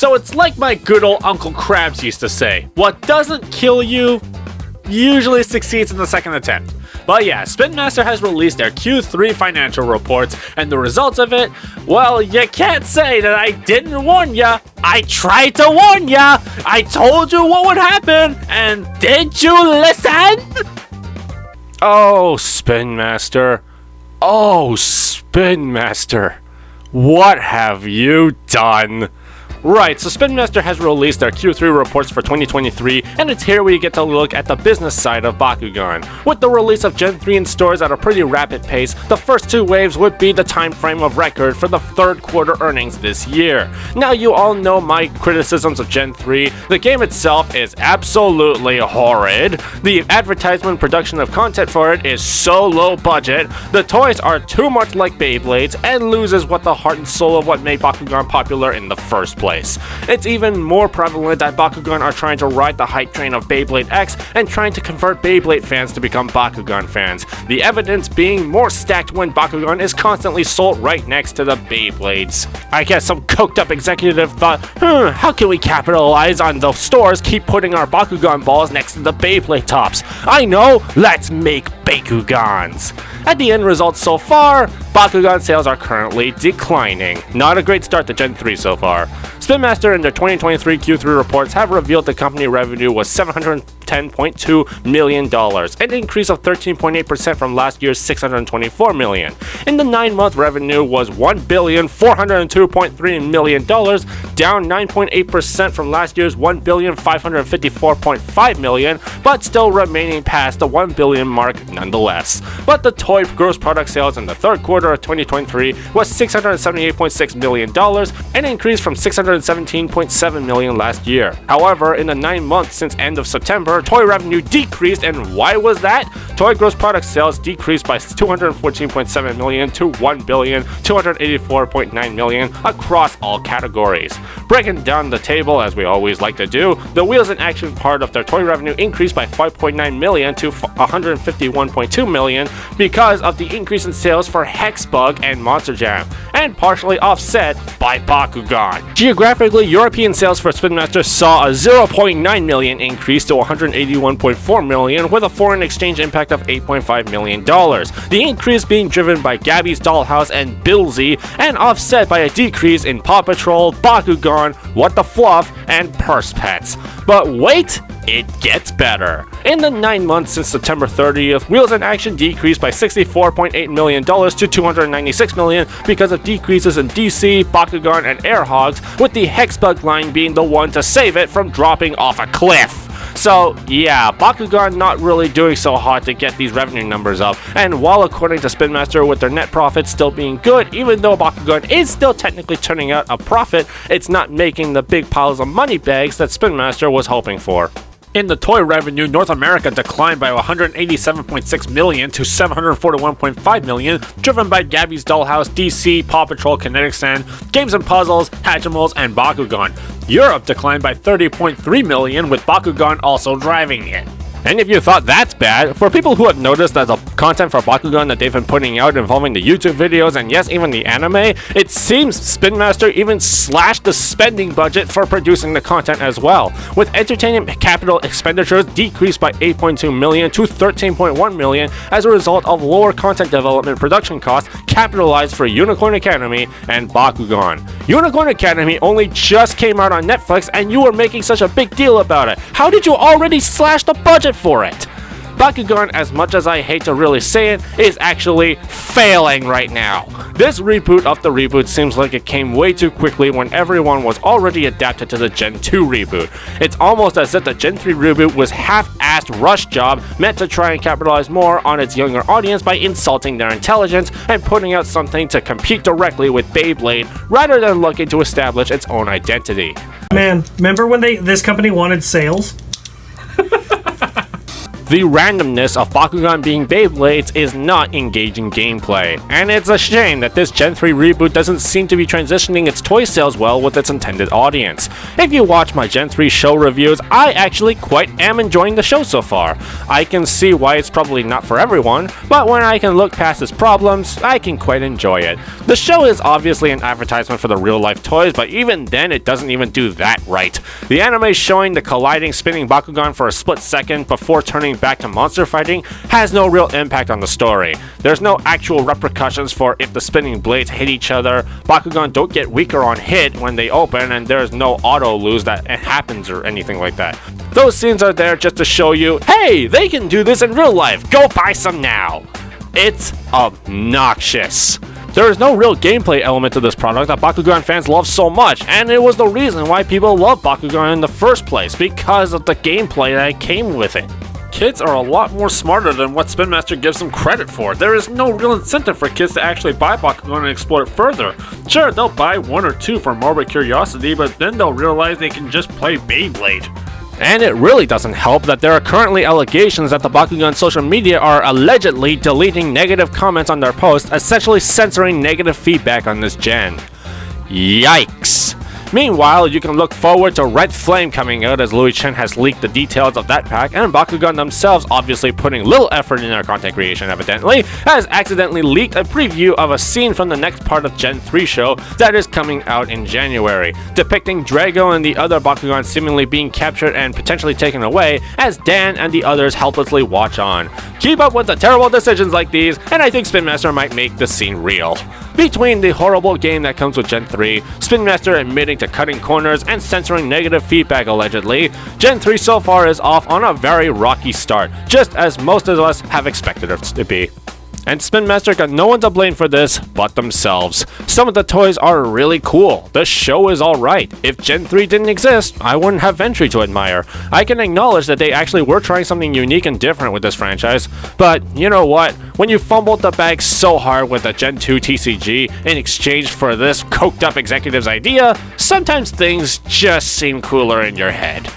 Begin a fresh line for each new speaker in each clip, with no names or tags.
So it's like my good old Uncle Krabs used to say, what doesn't kill you usually succeeds in the second attempt. But yeah, Spin Master has released their Q3 financial reports, and the results of it, well, you can't say that I didn't warn ya. I tried to warn ya. I told you what would happen, and did you listen? Oh, Spin Master. Oh, Spin Master. What have you done? Right, so Spin Master has released their Q3 reports for 2023, and it's here we get to look at the business side of Bakugan. With the release of Gen 3 in stores at a pretty rapid pace, the first two waves would be the time frame of record for the third quarter earnings this year. Now you all know my criticisms of Gen 3. The game itself is absolutely horrid. The advertisement production of content for it is so low budget. The toys are too much like Beyblades and loses what the heart and soul of what made Bakugan popular in the first place. It's even more prevalent that Bakugan are trying to ride the hype train of Beyblade X and trying to convert Beyblade fans to become Bakugan fans. The evidence being more stacked when Bakugan is constantly sold right next to the Beyblades. I guess some coked up executive thought, how can we capitalize on the stores keep putting our Bakugan balls next to the Beyblade tops? I know, let's make Bakugans. At the end results so far, Bakugan sales are currently declining. Not a great start to Gen 3 so far. Spin Master in their 2023 Q3 reports have revealed the company revenue was $710.2 million, an increase of 13.8% from last year's $624 million. In the 9-month revenue was $1,402.3 million, down 9.8% from last year's $1,554.5 million, but still remaining past the $1 billion mark nonetheless. But the toy gross product sales in the third quarter of 2023 was $678.6 million, an increase from $617.7 million last year. However, in the 9 months since end of September, toy revenue decreased, and why was that? Toy gross product sales decreased by $214.7 million to $1,284.9 million across all categories. Breaking down the table as we always like to do, the Wheels in Action part of their toy revenue increased by $5.9 million to $151.2 million because of the increase in sales for Hexbug and Monster Jam, and partially offset by Bakugan. Geographically, European sales for Spin Master saw a $0.9 million increase to $181.4 million with a foreign exchange impact of $8.5 million. The increase being driven by Gabby's Dollhouse and Billsy, and offset by a decrease in Paw Patrol, Bakugan, What the Fluff, and Purse Pets. But wait! It gets better. In the 9 months since September 30th, Wheels in Action decreased by $64.8 million to $296 million because of decreases in DC, Bakugan, and Air Hogs, with the Hexbug line being the one to save it from dropping off a cliff. So yeah, Bakugan not really doing so hard to get these revenue numbers up, and while according to Spin Master with their net profits still being good, even though Bakugan is still technically turning out a profit, it's not making the big piles of money bags that Spin Master was hoping for. In the toy revenue, North America declined by $187.6 million to $741.5 million, driven by Gabby's Dollhouse, DC, Paw Patrol, Kinetic Sand, Games and Puzzles, Hatchimals, and Bakugan. Europe declined by $30.3 million, with Bakugan also driving it. And if you thought that's bad, for people who have noticed that the content for Bakugan that they've been putting out involving the YouTube videos and yes, even the anime, it seems Spin Master even slashed the spending budget for producing the content as well, with entertainment capital expenditures decreased by $8.2 million to $13.1 million as a result of lower content development production costs capitalized for Unicorn Academy and Bakugan. Unicorn Academy only just came out on Netflix and you were making such a big deal about it. How did you already slash the budget for it? Bakugan, as much as I hate to really say it, is actually failing right now. This reboot of the reboot seems like it came way too quickly when everyone was already adapted to the Gen 2 reboot. It's almost as if the Gen 3 reboot was half-assed rush job meant to try and capitalize more on its younger audience by insulting their intelligence and putting out something to compete directly with Beyblade rather than looking to establish its own identity.
Man, remember when this company wanted sales?
The randomness of Bakugan being Beyblades is not engaging gameplay, and it's a shame that this Gen 3 reboot doesn't seem to be transitioning its toy sales well with its intended audience. If you watch my Gen 3 show reviews, I actually quite am enjoying the show so far. I can see why it's probably not for everyone, but when I can look past its problems, I can quite enjoy it. The show is obviously an advertisement for the real-life toys, but even then it doesn't even do that right. The anime showing the colliding spinning Bakugan for a split second before turning back to monster fighting has no real impact on the story. There's no actual repercussions for if the spinning blades hit each other, Bakugan don't get weaker on hit when they open, and there's no auto lose that happens or anything like that. Those scenes are there just to show you, hey, they can do this in real life, go buy some now. It's obnoxious. There is no real gameplay element to this product that Bakugan fans love so much, and it was the reason why people love Bakugan in the first place, because of the gameplay that came with it. Kids are a lot more smarter than what Spin Master gives them credit for. There is no real incentive for kids to actually buy Bakugan and explore it further. Sure, they'll buy one or two for morbid curiosity, but then they'll realize they can just play Beyblade. And it really doesn't help that there are currently allegations that the Bakugan social media are allegedly deleting negative comments on their posts, essentially censoring negative feedback on this gen. Yikes! Meanwhile, you can look forward to Red Flame coming out, as Louis Chen has leaked the details of that pack, and Bakugan themselves, obviously putting little effort in their content creation evidently, has accidentally leaked a preview of a scene from the next part of Gen 3 show that is coming out in January, depicting Drago and the other Bakugan seemingly being captured and potentially taken away, as Dan and the others helplessly watch on. Keep up with the terrible decisions like these, and I think Spin Master might make the scene real. Between the horrible game that comes with Gen 3, Spin Master admitting to cutting corners and censoring negative feedback allegedly, Gen 3 so far is off on a very rocky start, just as most of us have expected it to be. And Spin Master got no one to blame for this but themselves. Some of the toys are really cool. The show is alright. If Gen 3 didn't exist, I wouldn't have Ventry to admire. I can acknowledge that they actually were trying something unique and different with this franchise, but you know what? When you fumbled the bag so hard with the Gen 2 TCG in exchange for this coked up executive's idea, sometimes things just seem cooler in your head.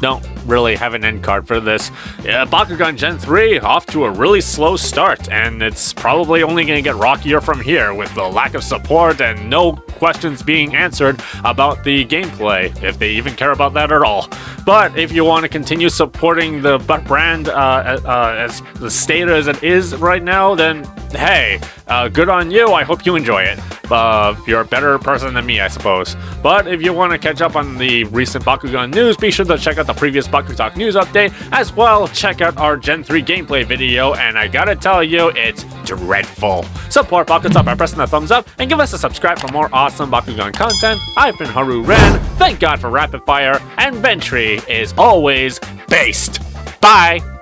Don't really have an end card for this. Yeah, Bakugan Gen 3 off to a really slow start, and it's probably only going to get rockier from here with the lack of support and no questions being answered about the gameplay, if they even care about that at all. But if you want to continue supporting the brand as the state as it is right now, then hey, good on you. I hope you enjoy it. You're a better person than me, I suppose. But if you want to catch up on the recent Bakugan news, be sure to check out the previous BakuTalk news update. As well, check out our Gen 3 gameplay video, and I gotta tell you, it's dreadful. Support BakuTalk by pressing the thumbs up, and give us a subscribe for more awesome Bakugan content. I've been Haru Ren, thank God for Rapid Fire, and Ventry is always based. Bye!